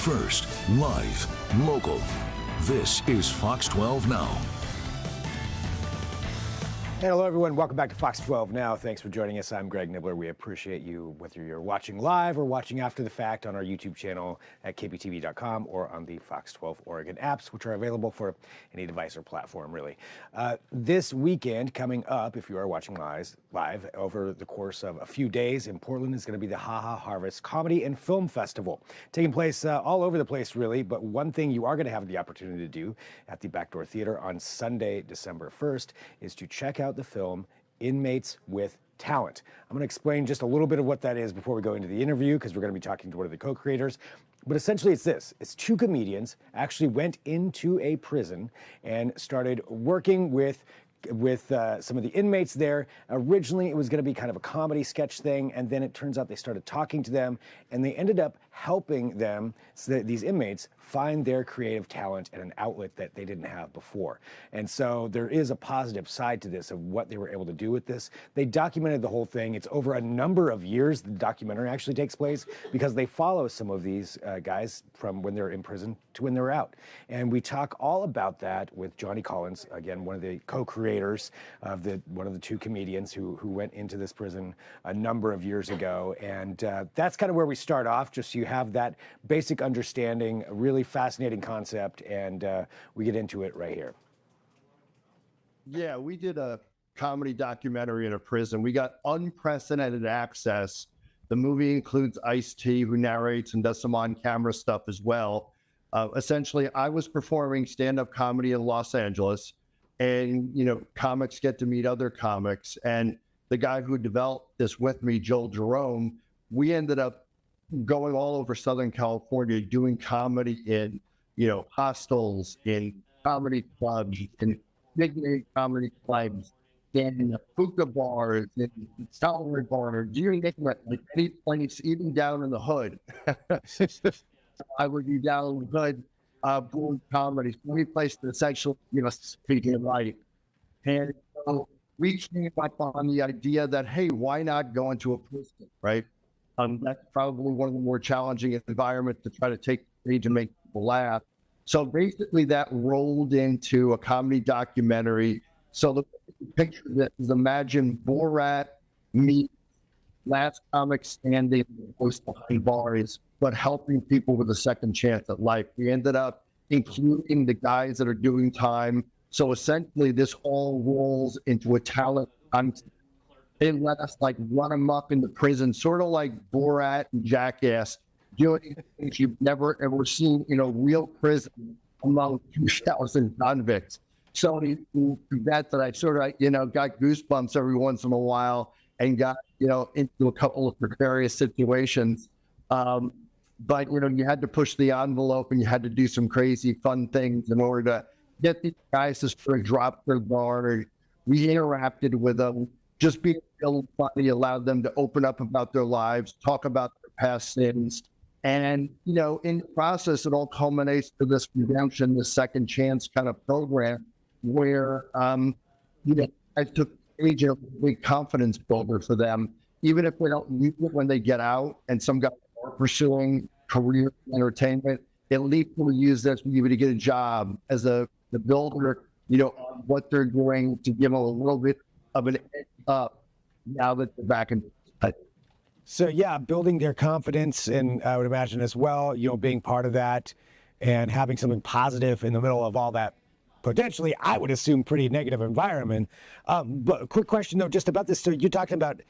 First, live, local. This is Fox 12 Now. Hey, hello, everyone. Welcome back to Fox 12 Now. Thanks for joining us. I'm Greg Nibbler. We appreciate you, whether you're watching live or watching after the fact on our YouTube channel at KPTV.com or on the Fox 12 Oregon apps, which are available for any device or platform, really. This weekend coming up, if you are watching live over the course of a few days in Portland, is going to be the Ha Ha Harvest Comedy and Film Festival, taking place all over the place, really. But one thing you are going to have the opportunity to do at the Backdoor Theater on Sunday, December 1st, is to check out the film Inmates with Talent. I'm going to explain just a little bit of what that is before we go into the interview, because we're going to be talking to one of the co-creators. But essentially it's this. It's two comedians actually went into a prison and started working with some of the inmates there. Originally, it was going to be kind of a comedy sketch thing, and then it turns out they started talking to them, and they ended up helping them, so that these inmates, find their creative talent and an outlet that they didn't have before. And so there is a positive side to this of what they were able to do with this. They documented the whole thing. It's over a number of years the documentary actually takes place, because they follow some of these guys from when they're in prison to when they're out. And we talk all about that with Johnny Collins, again, one of the co-creators of one of the two comedians who went into this prison a number of years ago. And that's kind of where we start off, just so you have that basic understanding, a really fascinating concept, and we get into it right here. Yeah, we did a comedy documentary in a prison. We got unprecedented access. The movie includes Ice-T, who narrates and does some on-camera stuff as well. Essentially, I was performing stand-up comedy in Los Angeles, and, you know, comics get to meet other comics. And the guy who developed this with me, Joel Jerome, we ended up going all over Southern California, doing comedy in, you know, hostels, in comedy clubs, in big name comedy clubs, in hookah bars, in salary bars, doing like any place, even down in the hood. I would be down in the hood, doing comedy, any place that's actually, you know, speaking of life. And so we came up on the idea that, hey, why not go into a prison, right? That's probably one of the more challenging environments to try to take the stage and make people laugh. So basically that rolled into a comedy documentary. So the picture that is, imagine Borat meets Last Comic Standing, close behind bars, but helping people with a second chance at life. We ended up including the guys that are doing time. So essentially this all rolls into a talent hunt. They let us like run them up in the prison, sort of like Borat and Jackass, doing things you've never ever seen in a real prison among 2,000 convicts. So that I sort of, you know, got goosebumps every once in a while and got, you know, into a couple of precarious situations. But, you know, you had to push the envelope and you had to do some crazy fun things in order to get these guys to sort of drop their guard. We interacted with them. Just being real funny allowed them to open up about their lives, talk about their past sins. And, you know, in the process, it all culminates to this redemption, this second chance kind of program where, you know, I took a big confidence builder for them, even if we don't use it when they get out and some guys are pursuing career entertainment, at least we'll use this to be able to get a job as the builder, you know, on what they're doing to give them a little bit of an edge up now that they're back in. So yeah, building their confidence, and I would imagine as well, you know, being part of that and having something positive in the middle of all that potentially, I would assume, pretty negative environment. But a quick question though, just about this. So you're talking about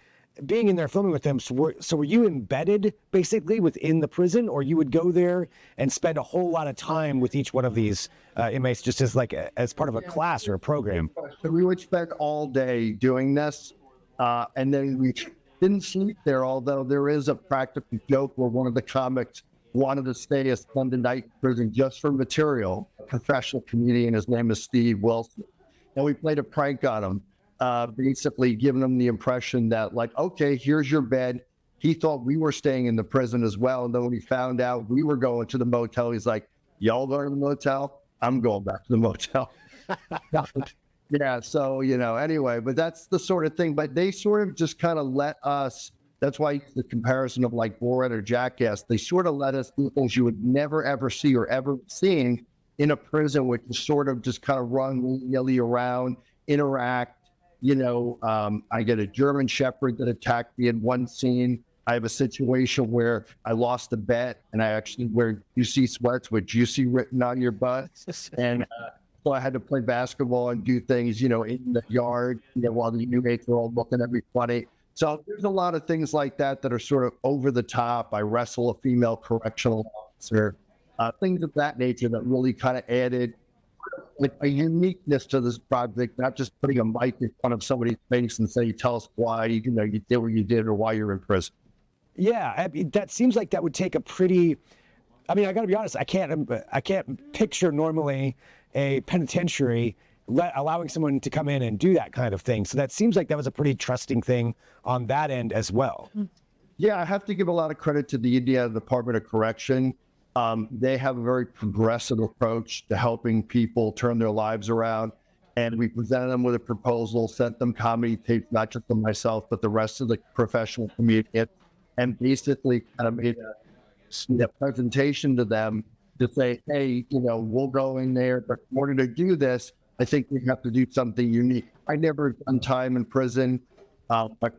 being in there filming with them. So were you embedded basically within the prison, or you would go there and spend a whole lot of time with each one of these inmates, just as like as part of a class or a program? So we would spend all day doing this, and then we didn't sleep there, although there is a practical joke where one of the comics wanted to stay a Sunday night in prison just for material. A professional comedian, his name is Steve Wilson. And we played a prank on him, basically giving him the impression that, like, okay, here's your bed. He thought we were staying in the prison as well. And then when he found out we were going to the motel, he's like, y'all going to the motel? I'm going back to the motel. Yeah, so, you know, anyway, but that's the sort of thing. But they sort of just kind of let us That's why the comparison of like Borat or Jackass, they sort of let us do things you would never, ever see or ever seeing in a prison, which is sort of just kind of run willy-nilly around, interact. I get a German Shepherd that attacked me in one scene. I have a situation where I lost a bet and I actually wear juicy sweats with juicy written on your butt. And so I had to play basketball and do things, in the yard, while the inmates are all looking at me funny. So there's a lot of things like that are sort of over the top. I wrestle a female correctional officer, things of that nature that really kind of added like a uniqueness to this project, not just putting a mic in front of somebody's face and say, tell us why, you did what you did or why you're in prison. Yeah, I mean, that seems like that would take a pretty. I mean, I got to be honest. I can't picture normally a penitentiary allowing someone to come in and do that kind of thing. So that seems like that was a pretty trusting thing on that end as well. Yeah, I have to give a lot of credit to the Indiana Department of Correction. They have a very progressive approach to helping people turn their lives around. And we presented them with a proposal, sent them comedy tapes, not just to myself, but the rest of the professional community, and basically kind of made a presentation to them to say, hey, we'll go in there, but in order to do this, I think we have to do something unique. I never done time in prison. My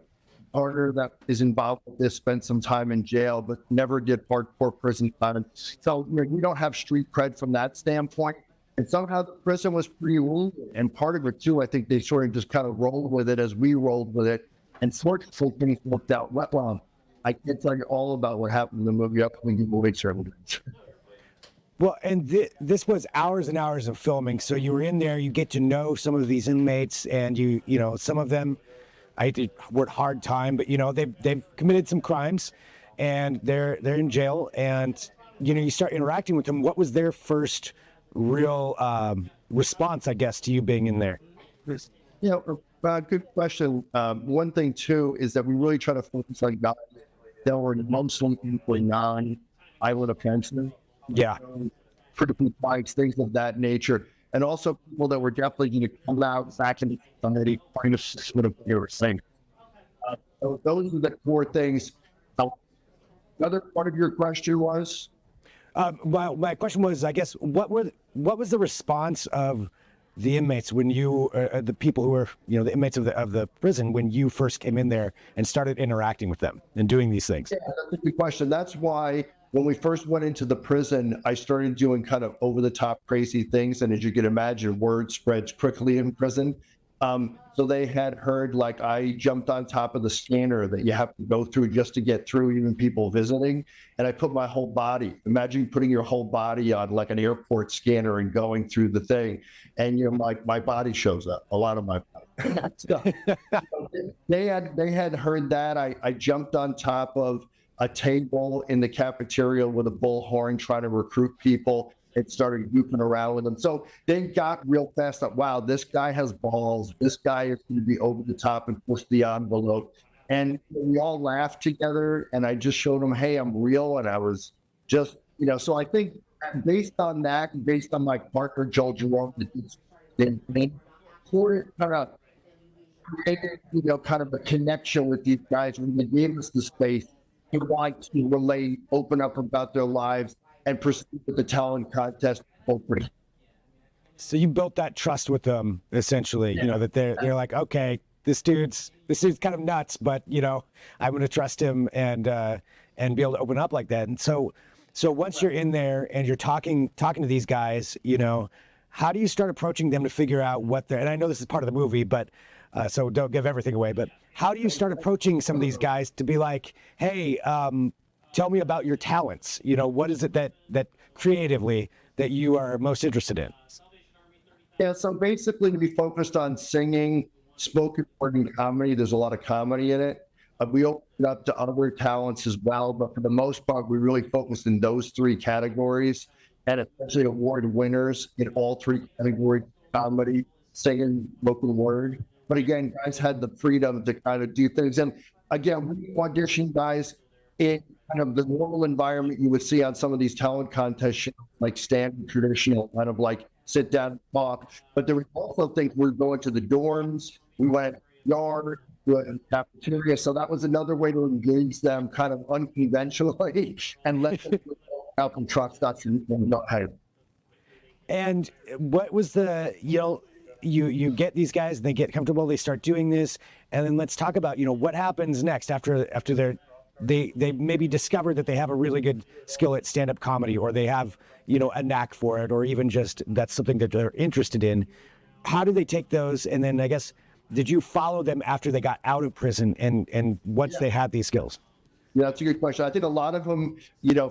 partner that is involved with this spent some time in jail, but never did hardcore prison time. So we don't have street cred from that standpoint. And somehow the prison was pretty rude. And part of it too, I think they sort of just kind of rolled with it as we rolled with it. And sort of things worked out well. I can't tell you all about what happened in the movie upcoming weeks or months. Well, and this was hours and hours of filming. So you were in there, you get to know some of these inmates, and some of them, I hate to word hard time, but they've committed some crimes, and they're in jail, and you start interacting with them. What was their first real response, I guess, to you being in there? Good question. One thing too is that we really try to focus on guys that were mostly non-violent offenses. Yeah. Critical fights, things of that nature. And also people that were definitely going to come out back in society, kind of sort of your thing. So those are the core things. Another part of your question was? Well, my question was, I guess, what was the response of the inmates when you, the people who were, the inmates of the prison, when you first came in there and started interacting with them and doing these things? Yeah, that's a good question. That's why when we first went into the prison, I started doing kind of over-the-top crazy things. And as you can imagine, word spreads quickly in prison. So they had heard, like, I jumped on top of the scanner that you have to go through just to get through, even people visiting. And I put my whole body. Imagine putting your whole body on like an airport scanner and going through the thing. And my body shows up, a lot of my body. So they had heard that. I jumped on top of a table in the cafeteria with a bullhorn trying to recruit people. It started goofing around with them. So they got real fast up, wow, this guy has balls. This guy is going to be over the top and push the envelope. And we all laughed together, and I just showed them, hey, I'm real. And I was just, so I think based on that, based on my partner, Joel Jerome, they sort of kind of created, kind of a connection with these guys when they gave us the space to want to relate, open up about their lives, and proceed with the talent contest. So you built that trust with them, essentially. Yeah. That they're like, okay, this dude's kind of nuts, but I'm going to trust him and be able to open up like that. And so once you're in there and you're talking to these guys, how do you start approaching them to figure out what they're? And I know this is part of the movie, but so don't give everything away. But how do you start approaching some of these guys to be like, hey, tell me about your talents. What is it that creatively that you are most interested in? Yeah, so basically we focused on singing, spoken word, and comedy. There's a lot of comedy in it. We opened up to other talents as well, but for the most part, we really focused in those three categories, and especially award winners in all three categories: comedy, singing, spoken word. But again, guys had the freedom to kind of do things. And again, we auditioned guys in kind of the normal environment you would see on some of these talent contests shows, like standard traditional, kind of like sit down and talk. But there were also things, we're going to the dorms, we went yard, do it in the cafeteria. So that was another way to engage them kind of unconventionally and let them help and trust us and not hate. And what was you get these guys, they get comfortable, they start doing this, and then let's talk about, what happens next after they maybe discover that they have a really good skill at stand-up comedy, or they have, a knack for it, or even just that's something that they're interested in. How do they take those? And then I guess, did you follow them after they got out of prison and once they had these skills? Yeah, that's a good question. I think a lot of them,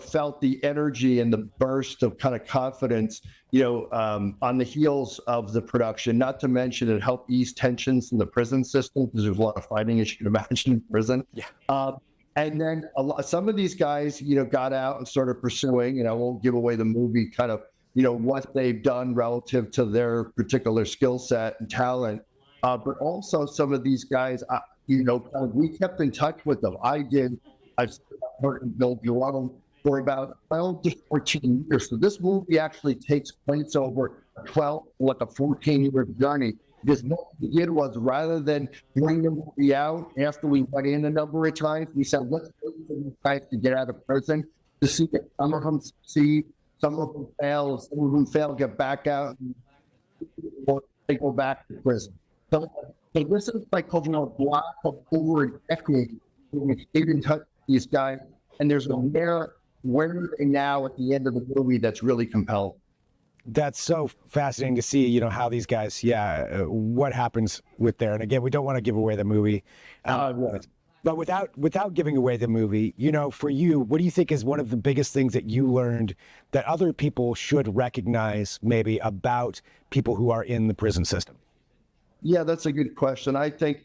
felt the energy and the burst of kind of confidence, on the heels of the production, not to mention it helped ease tensions in the prison system because there's a lot of fighting, as you can imagine, in prison. Yeah. And then some of these guys, got out and started pursuing, and I won't give away the movie kind of, what they've done relative to their particular skill set and talent. But also some of these guys, we kept in touch with them. I've heard Bill Bureau for about 12 to 14 years. So this movie actually takes place over a 14-year journey. Because what we did was, rather than bring the movie out after we went in a number of times, we said, let's wait for these guys to get out of prison to see if some of them succeed, some of them fail, some of them fail, get back out, or they go back to prison. So this is like over a block of over a decade. We stayed in touch with these guys, and there's a where are they now at the end of the movie that's really compelling. That's so fascinating to see, how these guys, what happens with there. And again, we don't want to give away the movie, but without giving away the movie, for you, what do you think is one of the biggest things that you learned that other people should recognize maybe about people who are in the prison system? Yeah, that's a good question. I think,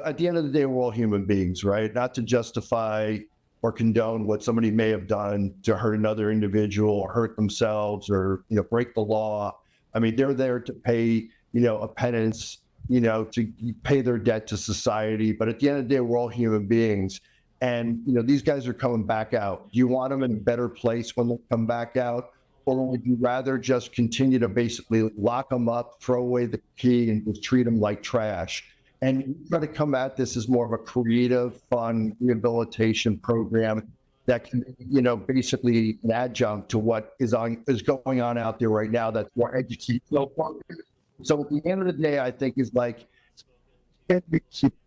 at the end of the day, we're all human beings, right? Not to justify or condone what somebody may have done to hurt another individual or hurt themselves or, break the law. I mean, they're there to pay, a penance, to pay their debt to society. But at the end of the day, we're all human beings. And, these guys are coming back out. Do you want them in a better place when they come back out? Or would you rather just continue to basically lock them up, throw away the key, and just treat them like trash? And you try to come at this as more of a creative, fun rehabilitation program that can, basically an adjunct to what is going on out there right now. That's more educational. So at the end of the day, I think is like,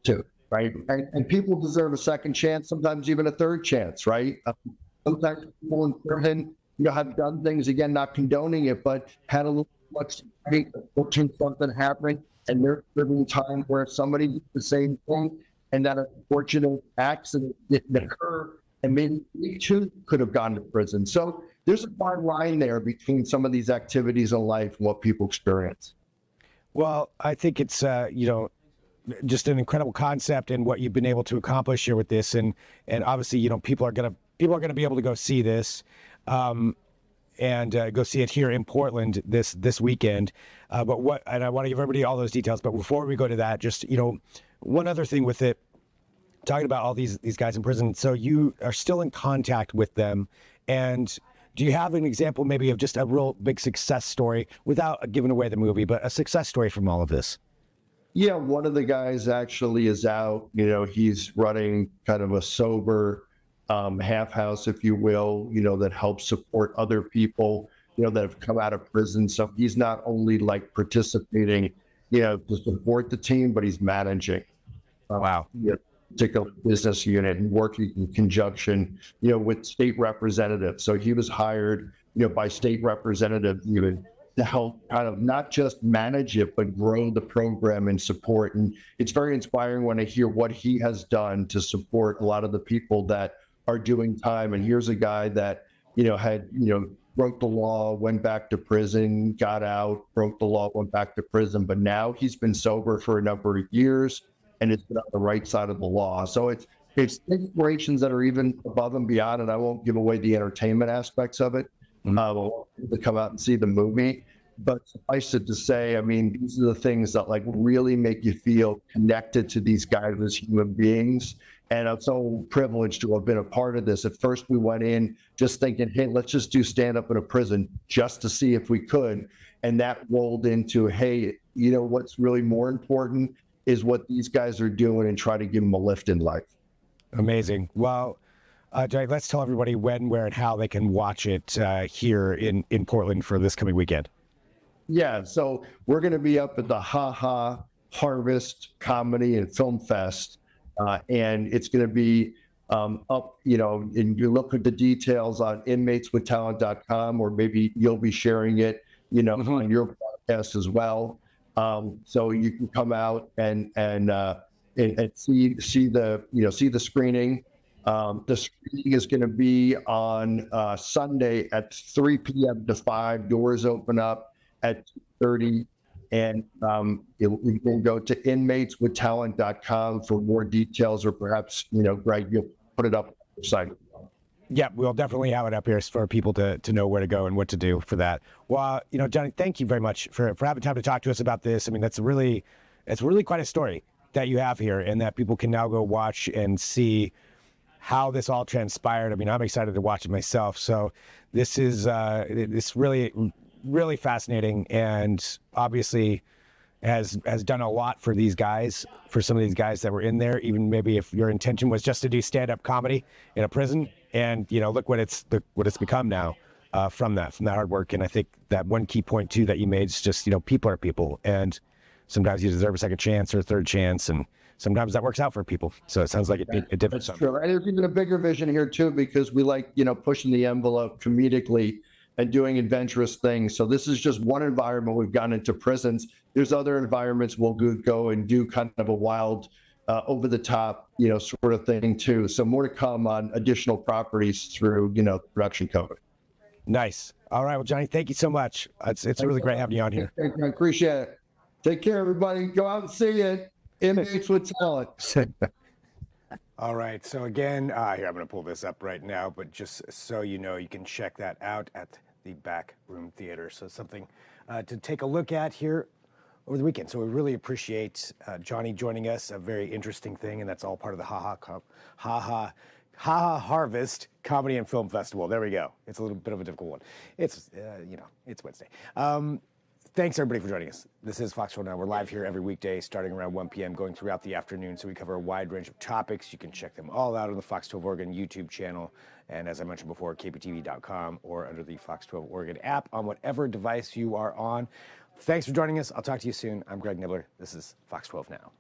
too, right? And people deserve a second chance, sometimes even a third chance, right? Sometimes people in prison, have done things, again, not condoning it, but had a little much watching something happening. And there's living time where somebody did the same thing, and that unfortunate accident didn't occur, and maybe we too could have gone to prison. So there's a fine line there between some of these activities in life and what people experience. Well, I think it's just an incredible concept and what you've been able to accomplish here with this, and obviously people are gonna be able to go see this. And go see it here in Portland this weekend. And I want to give everybody all those details. But before we go to that, just, one other thing with it, talking about all these guys in prison. So you are still in contact with them. And do you have an example maybe of just a real big success story, without giving away the movie, but a success story from all of this? Yeah, one of the guys actually is out. He's running kind of a sober half house, if you will, that helps support other people, that have come out of prison. So he's not only like participating, to support the team, but he's managing. Wow. Particular business unit and working in conjunction, with state representatives. So he was hired, by state representatives even to help kind of not just manage it, but grow the program and support. And it's very inspiring when I hear what he has done to support a lot of the people that are doing time. And here's a guy that, had, broke the law, went back to prison, got out, broke the law, went back to prison. But now he's been sober for a number of years and it's been on the right side of the law. So it's inspirations that are even above and beyond. And I won't give away the entertainment aspects of it. We'll come out and see the movie. But suffice it to say, I mean, these are the things that like really make you feel connected to these guys as human beings. And I'm so privileged to have been a part of this. At first, we went in just thinking, hey, let's just do stand up in a prison just to see if we could. And that rolled into, hey, what's really more important is what these guys are doing and try to give them a lift in life. Amazing. Well, Johnny, let's tell everybody when, where, and how they can watch it here in Portland for this coming weekend. Yeah, so we're going to be up at the Ha Harvest Comedy and Film Fest, and it's going to be up, and you look at the details on inmateswithtalent.com, or maybe you'll be sharing it, on your podcast as well. So you can come out and see the screening. The screening is going to be on Sunday at 3 p.m. to 5. Doors open up at 2:30, and you can go to inmateswithtalent.com for more details, or perhaps, Greg, you'll put it up on the site. Yeah, we'll definitely have it up here for people to know where to go and what to do for that. Well, Johnny, thank you very much for having time to talk to us about this. I mean, it's really quite a story that you have here, and that people can now go watch and see how this all transpired. I mean, I'm excited to watch it myself. So this is it's really, really fascinating, and obviously has done a lot for these guys, for some of these guys that were in there, even maybe if your intention was just to do stand-up comedy in a prison. And look what it's become now from that hard work. And I think that one key point too that you made is just people are people, and sometimes you deserve a second chance or a third chance, and sometimes that works out for people. So it sounds like it did. That's true. And there's even a bigger vision here too, because we like pushing the envelope comedically and doing adventurous things. So this is just one environment we've gone into. Prisons. There's other environments we'll go and do kind of a wild, over the top, sort of thing too. So more to come on additional properties through, production code. Nice. All right. Well, Johnny, thank you so much. It's really great having you on here. I appreciate it. Take care, everybody. Go out and see it. Inmates with Talent. All right. So again, here, I'm going to pull this up right now, but just so you know, you can check that out at the Back Room Theater. So something to take a look at here over the weekend. So we really appreciate Johnny joining us. A very interesting thing, and that's all part of the Ha Ha Harvest Comedy and Film Festival. There we go. It's a little bit of a difficult one. It's it's Wednesday. Thanks everybody for joining us. This is Fox 12 Now. We're live here every weekday starting around 1 p.m. going throughout the afternoon. So we cover a wide range of topics. You can check them all out on the Fox 12 Oregon YouTube channel. And as I mentioned before, KPTV.com, or under the Fox 12 Oregon app on whatever device you are on. Thanks for joining us. I'll talk to you soon. I'm Greg Nibbler. This is Fox 12 Now.